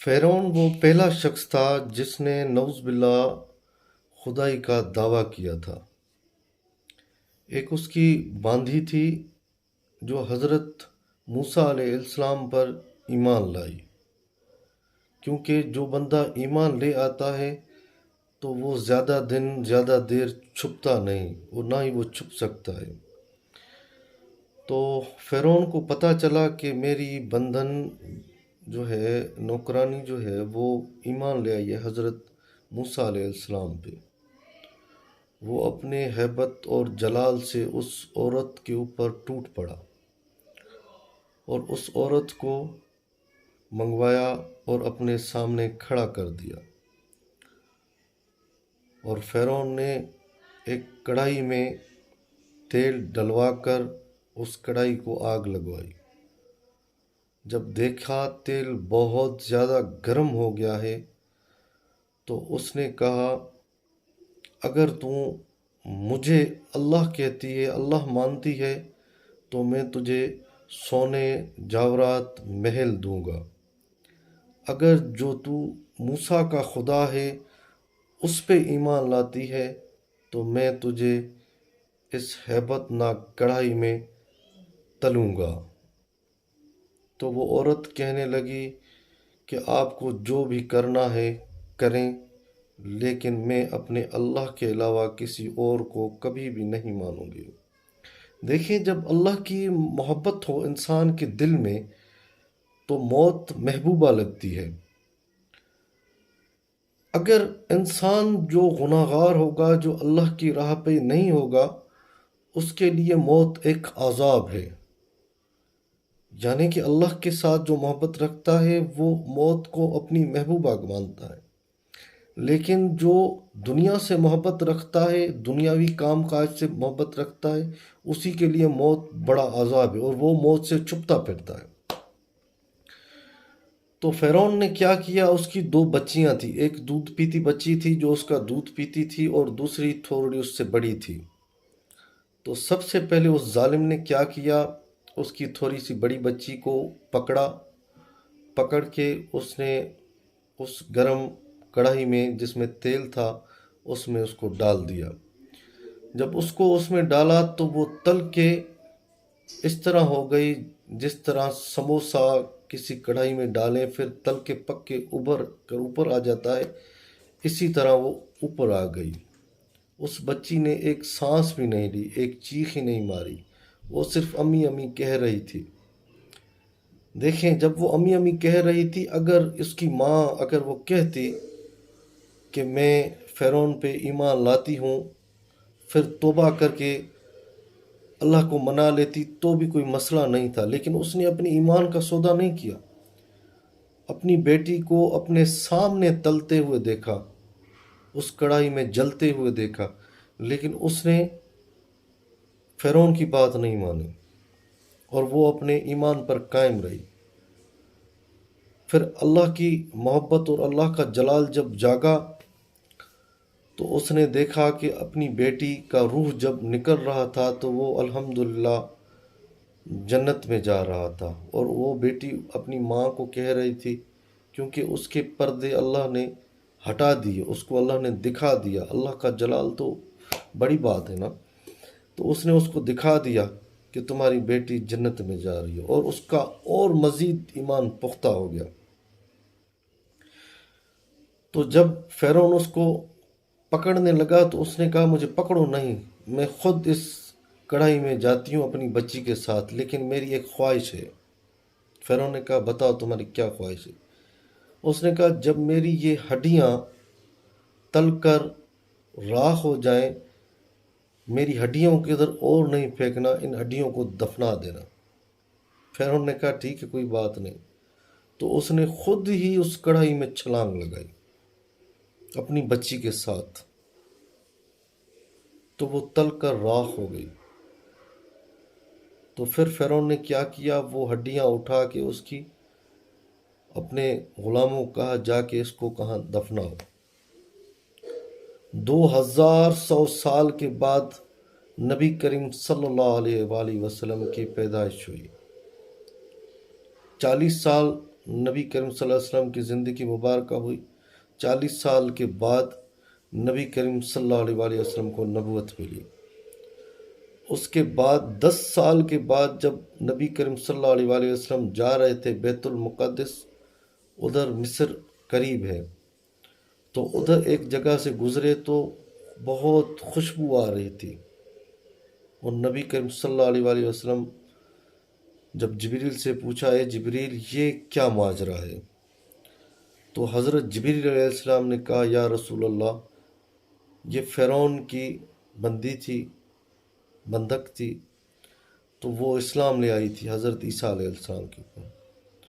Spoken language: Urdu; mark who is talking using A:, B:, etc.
A: فرعون وہ پہلا شخص تھا جس نے نعوذ باللہ خدائی کا دعویٰ کیا تھا۔ ایک اس کی باندھی تھی جو حضرت موسیٰ علیہ السلام پر ایمان لائی، کیونکہ جو بندہ ایمان لے آتا ہے تو وہ زیادہ دن زیادہ دیر چھپتا نہیں اور نہ ہی وہ چھپ سکتا ہے۔ تو فرعون کو پتہ چلا کہ میری بندھن جو ہے، نوکرانی جو ہے، وہ ایمان لے آئی ہے حضرت موسیٰ علیہ السلام پہ۔ وہ اپنے ہیبت اور جلال سے اس عورت کے اوپر ٹوٹ پڑا اور اس عورت کو منگوایا اور اپنے سامنے کھڑا کر دیا، اور فرعون نے ایک کڑھائی میں تیل ڈلوا کر اس کڑھائی کو آگ لگوائی۔ جب دیکھا تیل بہت زیادہ گرم ہو گیا ہے تو اس نے کہا، اگر تو مجھے اللہ کہتی ہے، اللہ مانتی ہے، تو میں تجھے سونے جواہرات محل دوں گا۔ اگر جو تو موسیٰ کا خدا ہے اس پہ ایمان لاتی ہے تو میں تجھے اس ہیبت ناک کڑھائی میں تلوں گا۔ تو وہ عورت کہنے لگی کہ آپ کو جو بھی کرنا ہے کریں، لیکن میں اپنے اللہ کے علاوہ کسی اور کو کبھی بھی نہیں مانوں گی۔ دیکھیں، جب اللہ کی محبت ہو انسان کے دل میں تو موت محبوبہ لگتی ہے۔ اگر انسان جو گناہگار ہوگا، جو اللہ کی راہ پہ نہیں ہوگا، اس کے لیے موت ایک عذاب ہے۔ یعنی کہ اللہ کے ساتھ جو محبت رکھتا ہے وہ موت کو اپنی محبوبہ مانتا ہے، لیکن جو دنیا سے محبت رکھتا ہے، دنیاوی کام کاج سے محبت رکھتا ہے، اسی کے لیے موت بڑا عذاب ہے اور وہ موت سے چھپتا پھرتا ہے۔ تو فرعون نے کیا کیا، اس کی دو بچیاں تھیں، ایک دودھ پیتی بچی تھی جو اس کا دودھ پیتی تھی اور دوسری تھوڑی اس سے بڑی تھی۔ تو سب سے پہلے اس ظالم نے کیا کیا، اس کی تھوڑی سی بڑی بچی کو پکڑ کے اس نے اس گرم کڑھائی میں جس میں تیل تھا اس میں اس کو ڈال دیا۔ جب اس کو اس میں ڈالا تو وہ تل کے اس طرح ہو گئی جس طرح سموسہ کسی کڑھائی میں ڈالیں پھر تل کے پک کے ابھر کر اوپر آ جاتا ہے، اسی طرح وہ اوپر آ گئی۔ اس بچی نے ایک سانس بھی نہیں لی، ایک چیخ ہی نہیں ماری، وہ صرف امی امی کہہ رہی تھی۔ دیکھیں، جب وہ امی امی کہہ رہی تھی، اگر اس کی ماں اگر وہ کہتی کہ میں فرعون پہ ایمان لاتی ہوں، پھر توبہ کر کے اللہ کو منا لیتی تو بھی کوئی مسئلہ نہیں تھا، لیکن اس نے اپنی ایمان کا سودا نہیں کیا۔ اپنی بیٹی کو اپنے سامنے تلتے ہوئے دیکھا، اس کڑھائی میں جلتے ہوئے دیکھا، لیکن اس نے فرعون کی بات نہیں مانی اور وہ اپنے ایمان پر قائم رہی۔ پھر اللہ کی محبت اور اللہ کا جلال جب جاگا تو اس نے دیکھا کہ اپنی بیٹی کا روح جب نکل رہا تھا تو وہ الحمدللہ جنت میں جا رہا تھا، اور وہ بیٹی اپنی ماں کو کہہ رہی تھی، کیونکہ اس کے پردے اللہ نے ہٹا دیے، اس کو اللہ نے دکھا دیا۔ اللہ کا جلال تو بڑی بات ہے نا، تو اس نے اس کو دکھا دیا کہ تمہاری بیٹی جنت میں جا رہی ہے، اور اس کا اور مزید ایمان پختہ ہو گیا۔ تو جب فرعون اس کو پکڑنے لگا تو اس نے کہا، مجھے پکڑو نہیں، میں خود اس کڑھائی میں جاتی ہوں اپنی بچی کے ساتھ، لیکن میری ایک خواہش ہے۔ فرعون نے کہا، بتاؤ تمہاری کیا خواہش ہے؟ اس نے کہا، جب میری یہ ہڈیاں تل کر راکھ ہو جائیں، میری ہڈیوں کے ادھر اور نہیں پھینکنا، ان ہڈیوں کو دفنا دینا۔ فرعون نے کہا، ٹھیک ہے، کوئی بات نہیں۔ تو اس نے خود ہی اس کڑھائی میں چھلانگ لگائی اپنی بچی کے ساتھ، تو وہ تل کر راکھ ہو گئی۔ تو پھر فرعون نے کیا کیا، وہ ہڈیاں اٹھا کے اس کی اپنے غلاموں کو کہا، جا کے اس کو کہاں دفناؤ۔ 2100 سال کے بعد نبی کریم صلی اللہ علیہ وآلہ وسلم کی پیدائش ہوئی۔ 40 سال نبی کریم صلی اللہ علیہ وسلم کی زندگی مبارکہ ہوئی، 40 سال کے بعد نبی کریم صلی اللہ علیہ وآلہ وسلم کو نبوت ملی۔ اس کے بعد 10 سال کے بعد جب نبی کریم صلی اللہ علیہ وآلہ وسلم جا رہے تھے بیت المقدس، ادھر مصر قریب ہے، تو ادھر ایک جگہ سے گزرے تو بہت خوشبو آ رہی تھی، اور نبی کریم صلی اللہ علیہ وآلہ وسلم جب جبریل سے پوچھا، اے جبریل یہ کیا ماجرا ہے؟ تو حضرت جبریل علیہ السلام نے کہا، یا رسول اللہ، یہ فرعون کی بندی تھی، بندک تھی، تو وہ اسلام لے آئی تھی حضرت عیسیٰ علیہ السلام کے اوپر۔